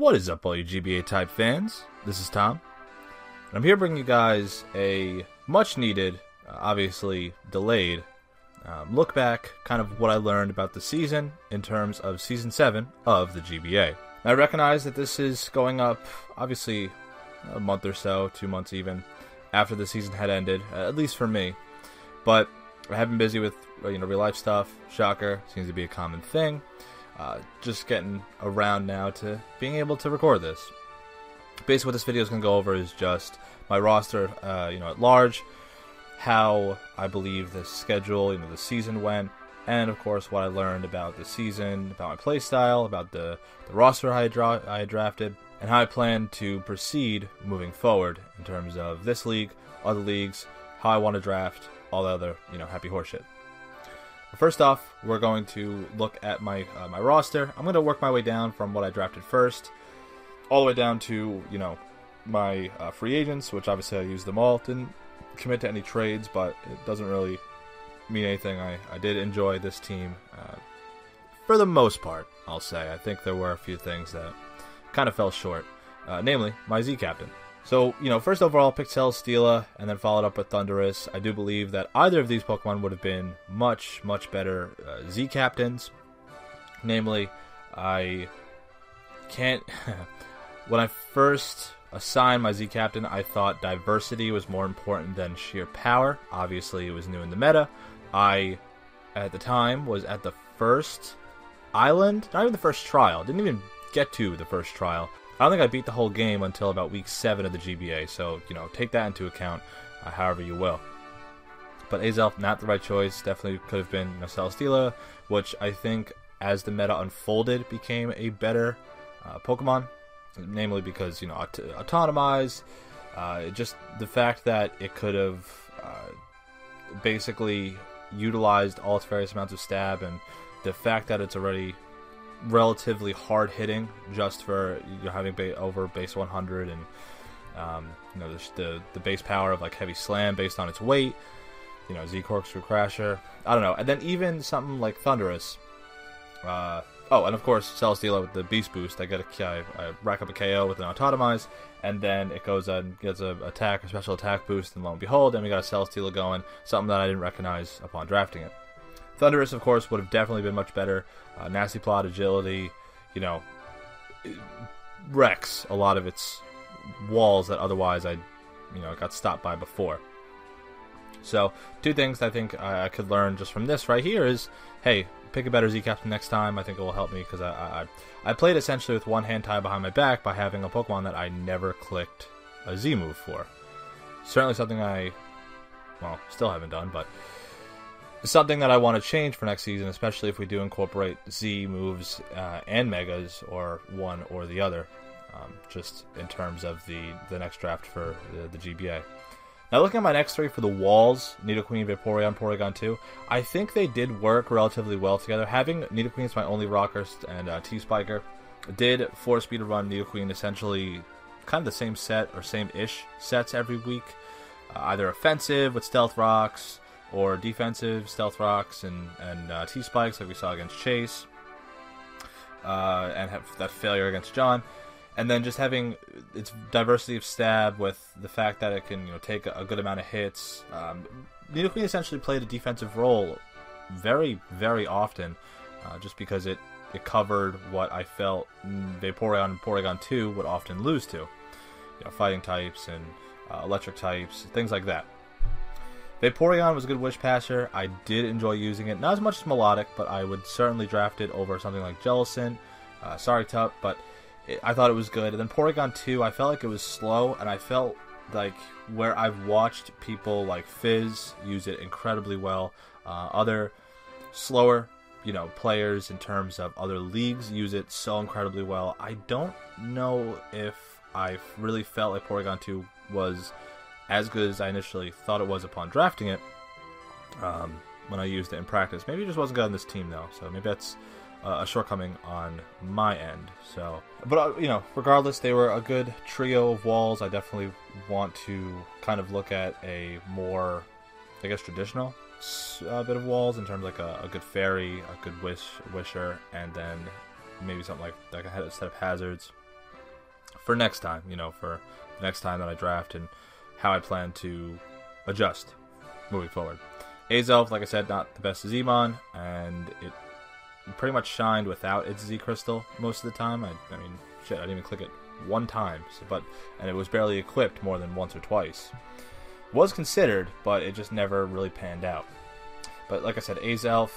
What is up, all you GBA type fans? This is Tom, and I'm here bringing you guys a much needed, obviously delayed, look back, kind of what I learned about the season in terms of Season 7 of the GBA. Now, I recognize that this is going up, obviously, a month or so, 2 months even, after the season had ended, at least for me. But I have been busy with, real life stuff. Shocker, seems to be a common thing. Just getting around now to being able to record this. Basically, what this video is going to go over is just my roster, at large, how I believe the schedule, the season went, and of course what I learned about the season, about my playstyle, about the roster I had drafted, and how I plan to proceed moving forward in terms of this league, other leagues, how I want to draft, all the other, happy horseshit. First off, we're going to look at my my roster. I'm going to work my way down from what I drafted first, all the way down to, my free agents, which obviously I used them all. Didn't commit to any trades, but it doesn't really mean anything. I did enjoy this team for the most part, I'll say. I think there were a few things that kind of fell short, namely my Z captain. So, first overall, picked Celesteela, and then followed up with Thundurus. I do believe that either of these Pokemon would have been much, much better Z captains. Namely, I can't... When I first assigned my Z captain, I thought diversity was more important than sheer power. Obviously, it was new in the meta. I, at the time, was at the first island, not even the first trial. Didn't even get to the first trial. I don't think I beat the whole game until about week 7 of the GBA, so, take that into account however you will. But Azelf, not the right choice. Definitely could have been Celesteela, which I think, as the meta unfolded, became a better Pokemon. Namely because, autonomize, just the fact that it could have basically utilized all its various amounts of stab, and the fact that it's already relatively hard hitting just for having over base 100, and the base power of like heavy slam based on its weight, Z corkscrew crasher, I don't know. And then even something like Thundurus, and of course Celesteela with the beast boost. I rack up a KO with an autotomize, and then it goes and gets a special attack boost, and lo and behold, then we got a Celesteela going, something that I didn't recognize upon drafting it. Thundurus, of course, would have definitely been much better. Nasty plot, agility, it wrecks a lot of its walls that otherwise I got stopped by before. So, two things I think I could learn just from this right here is, hey, pick a better Z captain next time. I think it will help me, because I played essentially with one hand tied behind my back by having a Pokemon that I never clicked a Z move for. Certainly something I, still haven't done, but something that I want to change for next season, especially if we do incorporate Z moves and Megas, or one or the other, just in terms of the next draft for the GBA. Now, looking at my next three for the walls, Nidoqueen, Vaporeon, Porygon 2, I think they did work relatively well together. Having Nidoqueen as my only rocker and T-Spiker did force me to run Nidoqueen essentially kind of the same set or same-ish sets every week. Either offensive with Stealth Rocks, or defensive Stealth Rocks and T-Spikes like we saw against Chase, and have that failure against John. And then just having its diversity of stab with the fact that it can take a good amount of hits. Nidoqueen essentially played a defensive role very, very often, just because it covered what I felt Vaporeon and Porygon 2 would often lose to. Fighting types and electric types, things like that. Vaporeon was a good Wish Passer. I did enjoy using it. Not as much as Melodic, but I would certainly draft it over something like Jellicent, Saritup, but I thought it was good. And then Porygon 2, I felt like it was slow, and I felt like where I've watched people like Fizz use it incredibly well, other slower, players in terms of other leagues use it so incredibly well. I don't know if I really felt like Porygon 2 was as good as I initially thought it was upon drafting it when I used it in practice. Maybe it just wasn't good on this team, though, so maybe that's a shortcoming on my end. So, but regardless, they were a good trio of walls. I definitely want to kind of look at a more, I guess, traditional bit of walls in terms of like a good fairy, a good wisher, and then maybe something like a set of hazards. for next time, for the next time that I draft and how I plan to adjust moving forward. Azelf, like I said, not the best Zmon, and it pretty much shined without its Z crystal most of the time. I mean, shit, I didn't even click it one time, and it was barely equipped more than once or twice. Was considered, but it just never really panned out. But like I said, Azelf,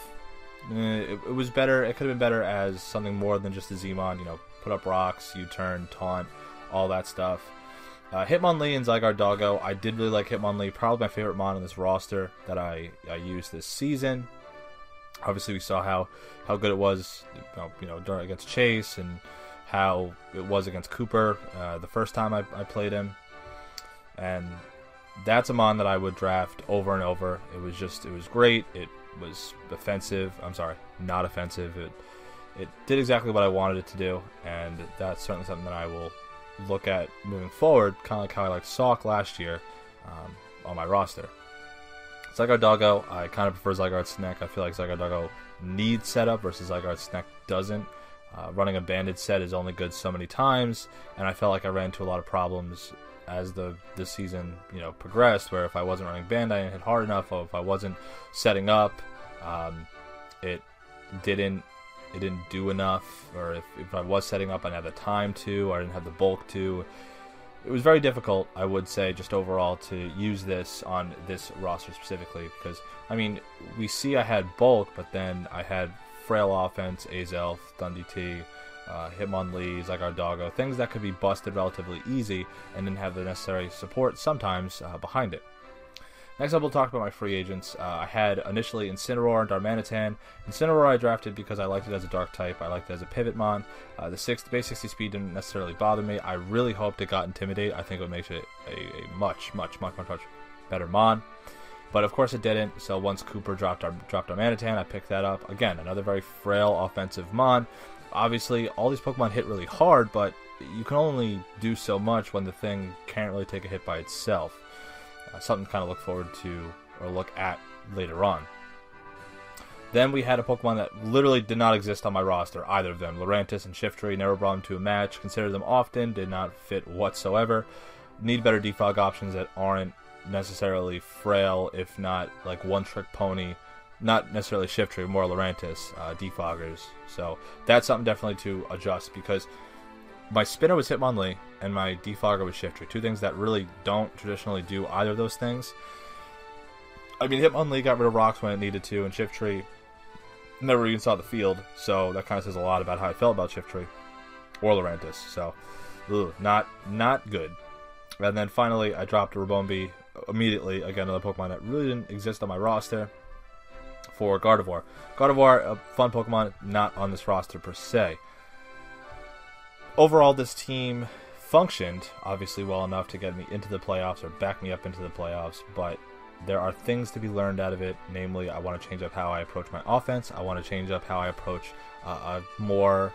it was better. It could have been better as something more than just a Zmon. Put up rocks, U-turn, taunt, all that stuff. Hitmonlee and Zygarde Doggo. I did really like Hitmonlee. Probably my favorite mon on this roster that I used this season. Obviously, we saw how good it was, against Chase, and how it was against Cooper the first time I played him. And that's a mon that I would draft over and over. It was great. It was offensive. I'm sorry, not offensive. It did exactly what I wanted it to do, and that's certainly something that I will look at moving forward, kind of like how I liked Sawk last year on my roster. Zygarde Doggo, I kind of prefer Zygarde Sneck. I feel like Zygarde Doggo needs setup versus Zygarde Sneck doesn't. Running a banded set is only good so many times, and I felt like I ran into a lot of problems as this season progressed, where if I wasn't running band, I didn't hit hard enough, or if I wasn't setting up, it didn't do enough, or if I was setting up, I didn't have the time to, or I didn't have the bulk to. It was very difficult, I would say, just overall, to use this on this roster specifically, because, I mean, we see I had bulk, but then I had frail offense, Azelf, Thundee, Hitmonlee, Zygarde Doggo, things that could be busted relatively easy, and didn't have the necessary support sometimes behind it. Next up, we'll talk about my free agents. I had initially Incineroar and Darmanitan. Incineroar I drafted because I liked it as a dark type. I liked it as a pivot mon. The base 60 speed didn't necessarily bother me. I really hoped it got Intimidate. I think it would make it a much better mon. But of course it didn't. So once Cooper dropped Darmanitan, I picked that up. Again, another very frail offensive mon. Obviously, all these Pokemon hit really hard, but you can only do so much when the thing can't really take a hit by itself. Something to kind of look forward to or look at later on. Then we had a Pokemon that literally did not exist on my roster, either of them. Lurantis and Shiftry, never brought them to a match, considered them often, did not fit whatsoever. Need better defog options that aren't necessarily frail, if not like one-trick pony. Not necessarily Shiftry, more Lurantis, defoggers. So that's something definitely to adjust, because my spinner was Hitmonlee, and my defogger was Shiftry. Two things that really don't traditionally do either of those things. I mean, Hitmonlee got rid of rocks when it needed to, and Shiftry never even saw the field, so that kind of says a lot about how I felt about Shiftry or Lurantis. So, not good. And then finally, I dropped a Rabombi immediately. Again, another Pokemon that really didn't exist on my roster, for Gardevoir. Gardevoir, a fun Pokemon, not on this roster per se. Overall, this team functioned, obviously, well enough to get me into the playoffs or back me up into the playoffs, but there are things to be learned out of it. Namely, I want to change up how I approach my offense. I want to change up how I approach a more,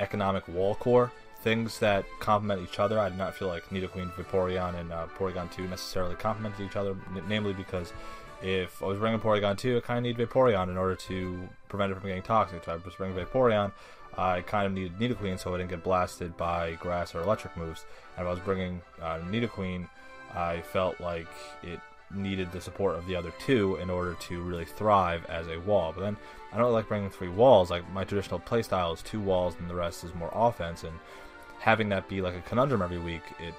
economic wall core. Things that complement each other. I did not feel like Nidoqueen, Vaporeon, and Porygon 2 necessarily complemented each other, namely because if I was bringing Porygon 2, I kind of need Vaporeon in order to prevent it from getting toxic. If I was bringing Vaporeon, I kind of needed Nidoqueen so I didn't get blasted by grass or electric moves. And if I was bringing Nidoqueen, I felt like it needed the support of the other two in order to really thrive as a wall. But then I don't really like bringing 3 walls. Like, my traditional playstyle is 2 walls and the rest is more offense. And having that be like a conundrum every week, it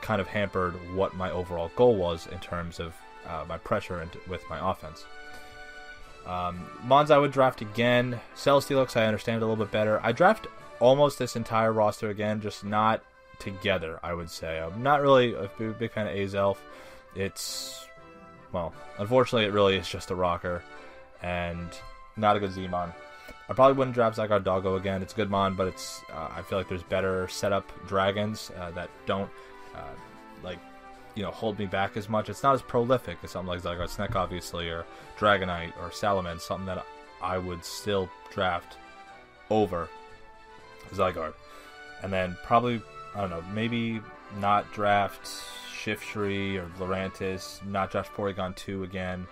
kind of hampered what my overall goal was in terms of my pressure with my offense. Mons I would draft again. Celesteelix, I understand a little bit better. I draft almost this entire roster again, just not together, I would say. I'm not really a big fan of Azelf. Unfortunately, it really is just a rocker, and not a good Z-Mon. I probably wouldn't draft Zygarde Doggo again. It's a good Mon, but I feel like there's better setup dragons that don't hold me back as much. It's not as prolific as something like Zygarde Sneck, obviously, or Dragonite, or Salamence, something that I would still draft over Zygarde. And then probably, I don't know, maybe not draft Shiftry or Lurantis, not draft Porygon 2 again.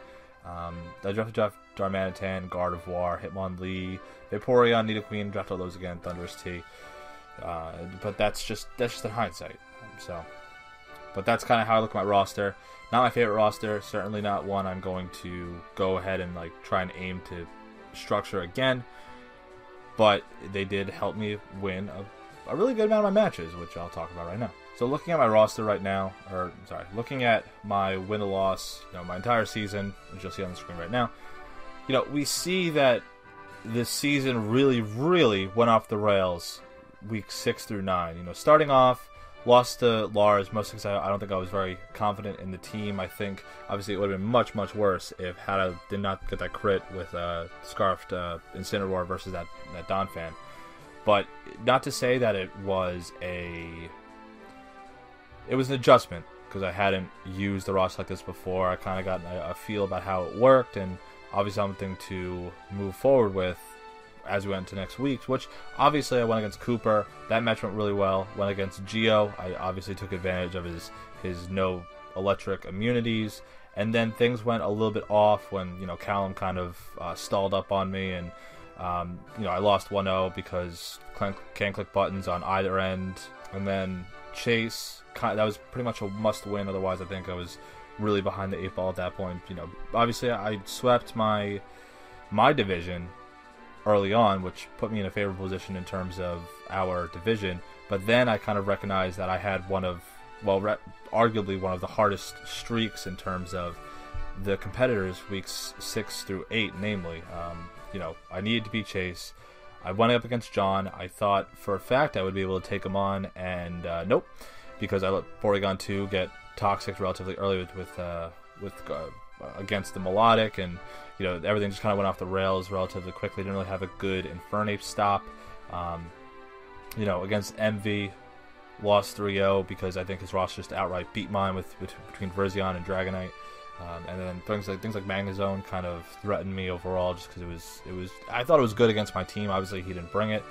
I drafted Darmanitan, Gardevoir, Hitmonlee, Vaporeon, Nidoqueen, draft all those again, Thundurus T. But that's just in hindsight. So, but that's kind of how I look at my roster. Not my favorite roster. Certainly not one I'm going to go ahead and like try and aim to structure again. But they did help me win a really good amount of my matches, which I'll talk about right now. So looking at my roster right now, looking at my win or loss, my entire season, which you'll see on the screen right now, we see that this season really, really went off the rails week 6 through 9. Starting off, lost to Lars, mostly because I don't think I was very confident in the team. I think, obviously, it would have been much, much worse if I did not get that crit with Scarfed Incineroar versus that Don fan. But not to say that it was an adjustment, because I hadn't used the roster like this before. I kind of got a feel about how it worked, and obviously something to move forward with as we went into next week, which obviously I went against Cooper. That match went really well. Went against Geo. I obviously took advantage of his no electric immunities. And then things went a little bit off when, Callum kind of stalled up on me, and I lost 1-0 because can't click buttons on either end. And then Chase, that was pretty much a must-win. Otherwise, I think I was really behind the 8 ball at that point. Obviously, I swept my division early on, which put me in a favorable position in terms of our division. But then I kind of recognized that I had arguably one of the hardest streaks in terms of the competitors weeks 6 through 8, namely. I needed to beat Chase. I went up against John. I thought for a fact I would be able to take him on, and nope, because I let Porygon 2 get toxic relatively early with against the Melodic, and everything just kind of went off the rails relatively quickly. Didn't really have a good Infernape stop. Against MV, lost 3-0 because I think his roster just outright beat mine between Virizion and Dragonite. And then things like Magnezone kind of threatened me overall, just because it was I thought it was good against my team. Obviously he didn't bring it.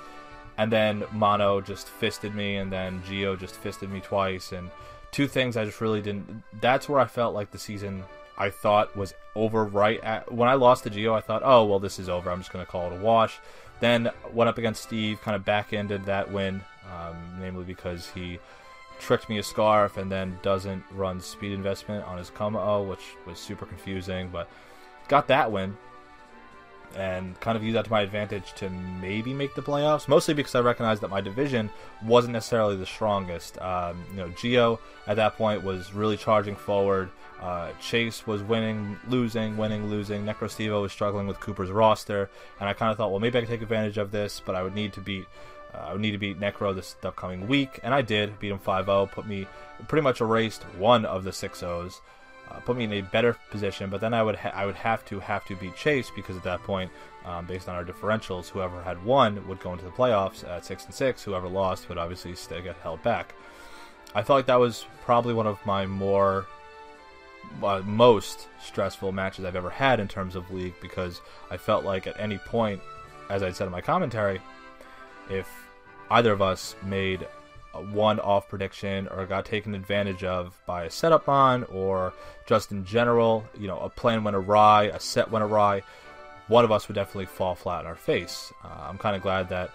And then Mono just fisted me, and then Geo just fisted me twice, and two things I just really didn't. That's where I felt like the season, I thought, was over when I lost to Geo. I thought, oh well, this is over, I'm just going to call it a wash. Then went up against Steve, kind of back-ended that win, namely because he tricked me a Scarf and then doesn't run Speed Investment on his Como, which was super confusing, but got that win and kind of used that to my advantage to maybe make the playoffs, mostly because I recognized that my division wasn't necessarily the strongest. Geo at that point was really charging forward. Chase was winning, losing. Necrostevo was struggling with Cooper's roster, and I kind of thought, well, maybe I could take advantage of this, but I would need to beat Necro this upcoming week, and I did. Beat him 5-0, pretty much erased one of the 6-0s, put me in a better position. But then I would have to beat Chase, because at that point, based on our differentials, whoever had won would go into the playoffs at 6-6. Whoever lost would obviously still get held back. I felt like that was probably one of my most stressful matches I've ever had in terms of League, because I felt like at any point, as I said in my commentary, if either of us made one off prediction or got taken advantage of by a setup on, or just in general, a plan went awry, a set went awry, one of us would definitely fall flat on our face. I'm kind of glad that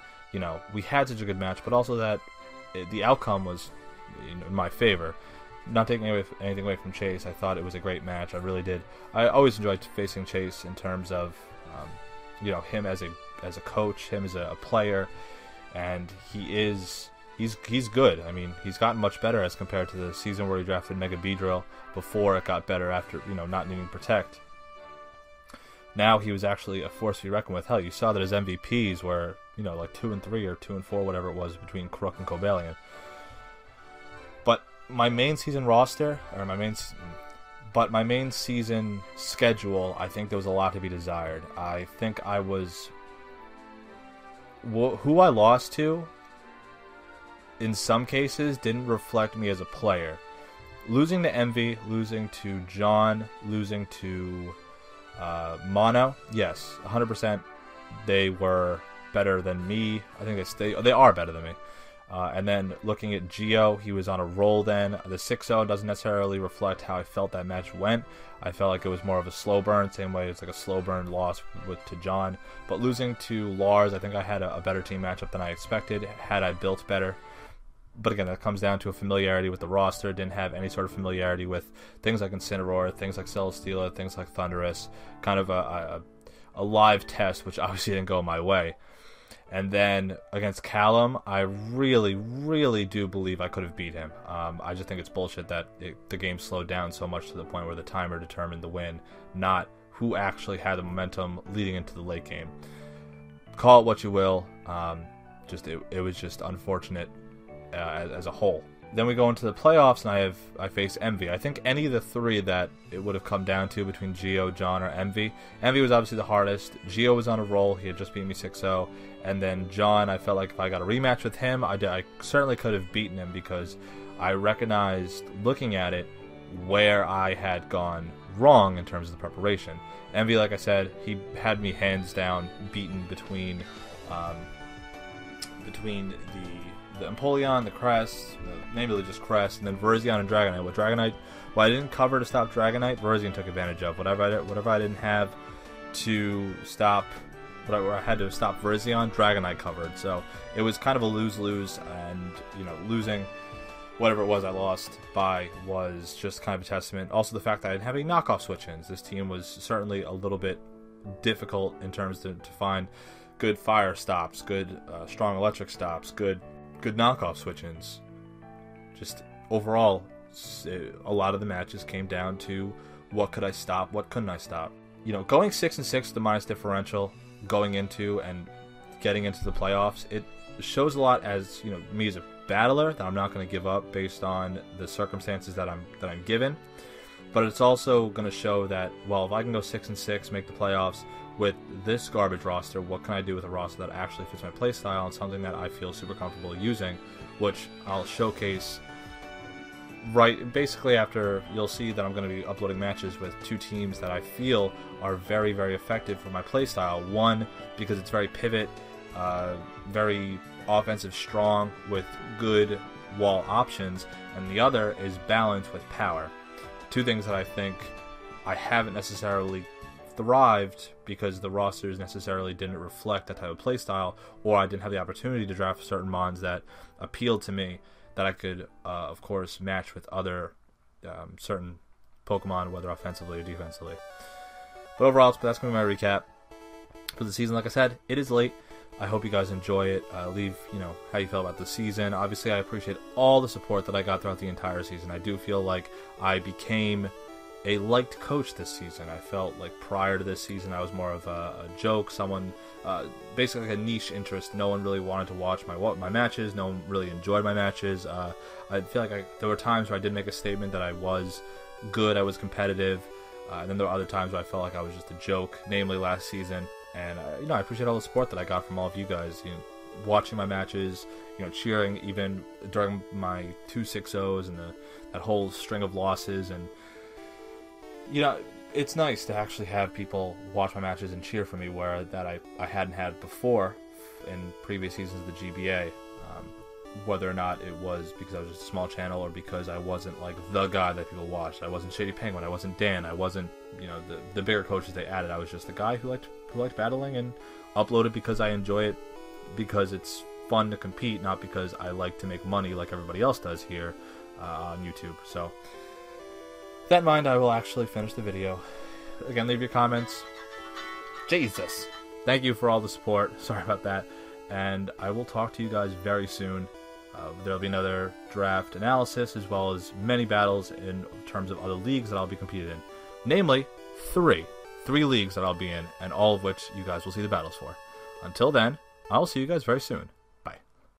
we had such a good match, but also that the outcome was in my favor. Not taking anything away from Chase, I thought it was a great match. I really did. I always enjoyed facing Chase in terms of him as a coach, him as a player, and he's good. I mean, he's gotten much better as compared to the season where he drafted Mega Beedrill before it got better after not needing Protect. Now he was actually a force to be reckoned with. Hell, you saw that his MVPs were like 2 and 3 or 2 and 4, whatever it was, between Crook and Cobalion. But my main season roster, or my main season schedule, I think there was a lot to be desired. I think who I lost to, in some cases, didn't reflect me as a player. Losing to Envy, losing to John, losing to Mono, yes, 100%, they were better than me. I think they are better than me. And then looking at Gio, he was on a roll then. The 6-0 doesn't necessarily reflect how I felt that match went. I felt like it was more of a slow burn, same way it's like a slow burn loss to John. But losing to Lars, I think I had a better team matchup than I expected, had I built better. But again, that comes down to a familiarity with the roster. Didn't have any sort of familiarity with things like Incineroar, things like Celesteela, things like Thundurus. Kind of a live test, which obviously didn't go my way. And then against Callum, I really, really do believe I could have beat him. I just think it's bullshit that the game slowed down so much to the point where the timer determined the win, not who actually had the momentum leading into the late game. Call it what you will. It was just unfortunate as a whole. Then we go into the playoffs, and I face Envy. I think any of the three that it would have come down to between Gio, John, or Envy. Envy was obviously the hardest. Gio was on a roll. He had just beat me 6-0. And then John, I felt like if I got a rematch with him, I certainly could have beaten him because I recognized, looking at it, where I had gone wrong in terms of the preparation. Envy, like I said, he had me hands down beaten between the Empoleon, the Crest, namely just Crest, and then Virizion and Dragonite. With Dragonite, I didn't cover to stop Dragonite, Virizion took advantage of. Whatever I didn't have to stop, whatever I had to stop Virizion, Dragonite covered. So it was kind of a lose-lose, and losing whatever it was I lost by was just kind of a testament. Also, the fact that I didn't have any knockoff switch-ins. This team was certainly a little bit difficult in terms to find good fire stops, good strong electric stops, good knockoff switch-ins. Just overall, a lot of the matches came down to what could I stop, what couldn't I stop. Going 6-6 the minus differential, going into and getting into the playoffs, it shows a lot as me as a battler, that I'm not going to give up based on the circumstances that I'm given. But it's also going to show that, well, if I can go 6-6, make the playoffs with this garbage roster, what can I do with a roster that actually fits my playstyle and something that I feel super comfortable using, which I'll showcase basically after. You'll see that I'm going to be uploading matches with two teams that I feel are very, very effective for my playstyle. One, because it's very pivot, very offensive strong with good wall options, and the other is balanced with power. Two things that I think I haven't necessarily thrived because the rosters necessarily didn't reflect that type of playstyle, or I didn't have the opportunity to draft certain mons that appealed to me that I could, of course, match with other certain Pokemon, whether offensively or defensively. But overall, that's going to be my recap for the season. Like I said, it is late. I hope you guys enjoy it. Leave, how you feel about the season. Obviously, I appreciate all the support that I got throughout the entire season. I do feel like I became a liked coach this season. I felt like prior to this season, I was more of a joke, someone, basically like a niche interest. No one really wanted to watch my matches. No one really enjoyed my matches. I feel like there were times where I did make a statement that I was good, I was competitive, and then there were other times where I felt like I was just a joke, namely last season. And I appreciate all the support that I got from all of you guys, watching my matches, cheering even during my 2 6-0s and that whole string of losses. And it's nice to actually have people watch my matches and cheer for me, where that I hadn't had before in previous seasons of the GBA. Whether or not it was because I was just a small channel or because I wasn't like the guy that people watched. I wasn't Shady Penguin. I wasn't Dan. I wasn't the bigger coaches they added. I was just the guy who liked battling and uploaded because I enjoy it, because it's fun to compete, not because I like to make money like everybody else does here on YouTube. So with that in mind, I will actually finish the video. Again, leave your comments. Jesus. Thank you for all the support. Sorry about that. And I will talk to you guys very soon. There will be another draft analysis, as well as many battles in terms of other leagues that I'll be competing in. Namely, three leagues that I'll be in, and all of which you guys will see the battles for. Until then, I'll see you guys very soon.